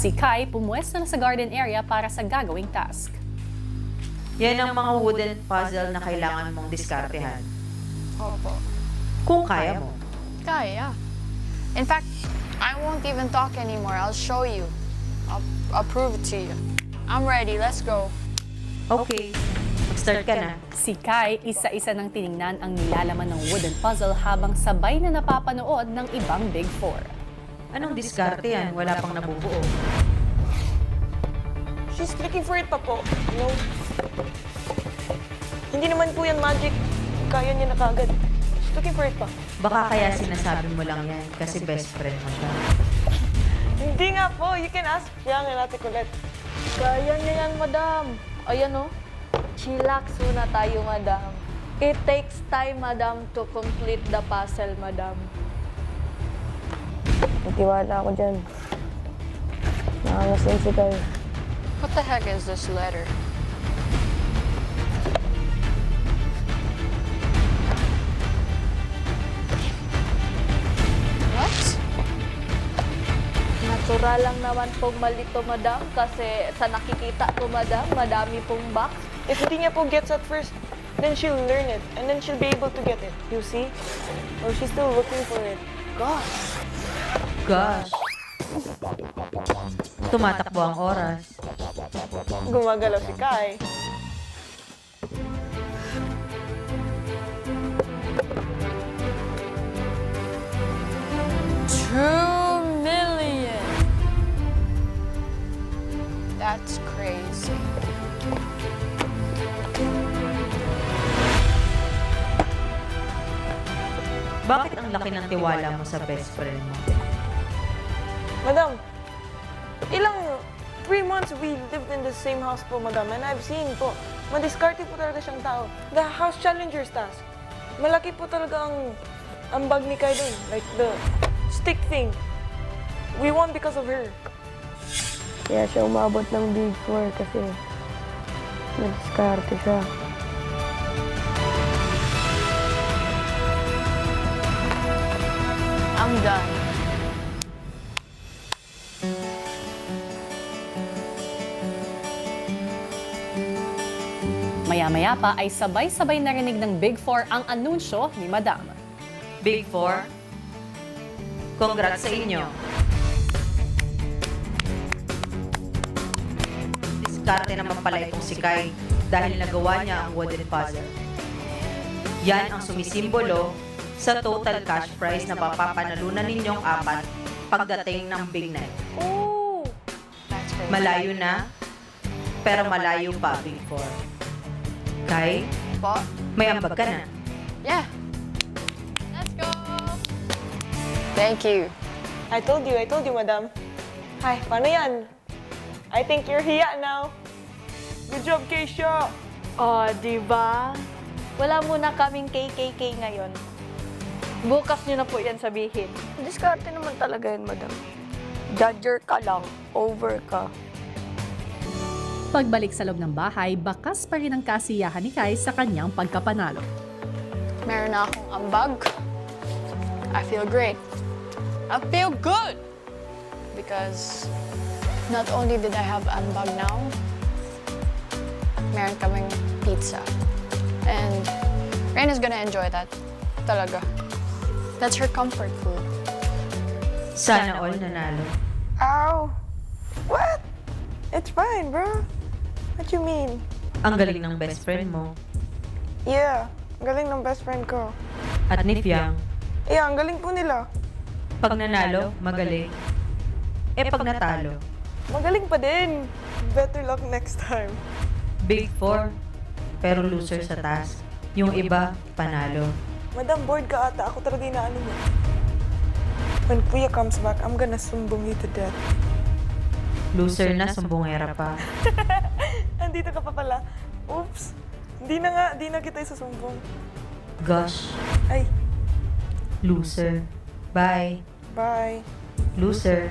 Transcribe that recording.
Si Kai pumuwesto na sa garden area para sa gagawing task. Yan ang mga wooden puzzle na kailangan mong diskartehan. Opo. Kung kaya mo. Kaya. In fact, I won't even talk anymore. I'll show you. I'll prove it to you. I'm ready. Let's go. Okay, mag-start ka na. Si Kai, isa-isa nang tiningnan ang nilalaman ng wooden puzzle habang sabay na napapanood ng ibang Big Four. Anong diskarte yan? Wala pang nabubuo. She's looking for it pa po. No. Hindi naman po yan magic. Kaya niya na kagad. She's looking for it pa. Baka kaya sinasabi mo lang yan kasi best friend mo siya. Hindi nga po. You can ask Yang and Ate Colette. Kaya niya yan, madam. Ayan o. Chillax muna tayo, madam. It takes time, madam, to complete the puzzle, madam. Nagtiwala ako dyan. Nakamas din si Kai. What the heck is this letter? What? Natural lang naman pong malito, madam, kasi sa nakikita ko, madam, madami pong box. If hindi niya po gets at first, then she'll learn it. And then she'll be able to get it. You see? Oh, she's still looking for it. Gosh. Gosh. Tumatakbo ang oras. Gumagalaw si Kai. $2 million. That's crazy. Bakit ang laki ng tiwala mo sa best friend mo? Madam, 3 months we lived in the same house po, madam. And I've seen po, madiskarte po talaga siyang tao. The house challenger's task. Malaki po talaga ang bag ni Kai dun. Like the stick thing. We won because of her. Kaya siya umabot ng Big Four kasi madiskarte siya. I'm done. Maya-maya pa ay sabay-sabay narinig ng Big Four ang anunsyo ni Madam. Big Four? Congrats sa inyo. Diskarte naman pala itong si Kai dahil nagawa niya ang wooden puzzle. Yan ang sumisimbolo sa total cash prize na papapanalunan ninyong 4 pagdating ng Big Night. Ooh! That's crazy. Malayo na, pero malayo pa, Big Four. Kai, Po? may ambag ka na. Yeah. Let's go. Thank you. I told you, madam. Hi, paano yan? I think you're hiya now. Good job, Keisha. Oh, di ba? Wala muna kaming KKK ngayon. Bukas nyo na po yan sabihin. Diskarte naman talaga yun, madam. Judger ka lang. Over ka. Pagbalik sa loob ng bahay, bakas pa rin ang kasiyahan ni Kai sa kanyang pagkapanalo. Meron na akong ambag. I feel great. I feel good. Because not only did I have ambag now, meron kaming pizza. And Rain is gonna enjoy that. Talaga. That's her comfort food. Sana all nanalo. Ow! What? It's fine, bro. What you mean? Ang galing ng best friend mo. Yeah, ang galing ng best friend ko. At ni Fiang, Yeah, ang galing po nila. pag nanalo, magaling. Eh pag natalo, Magaling pa din. Better luck next time. Big Four, pero loser sa task. Yung iba, panalo. Madam, bored ka ata. Ako talaga inaano mo. When Kuya comes back, I'm gonna sumbong you to death. Loser na, sumbongera pa. Andito ka pa pala. Oops. Di na kita isusumbong. Gosh, Ay, loser. Bye. bye. Loser.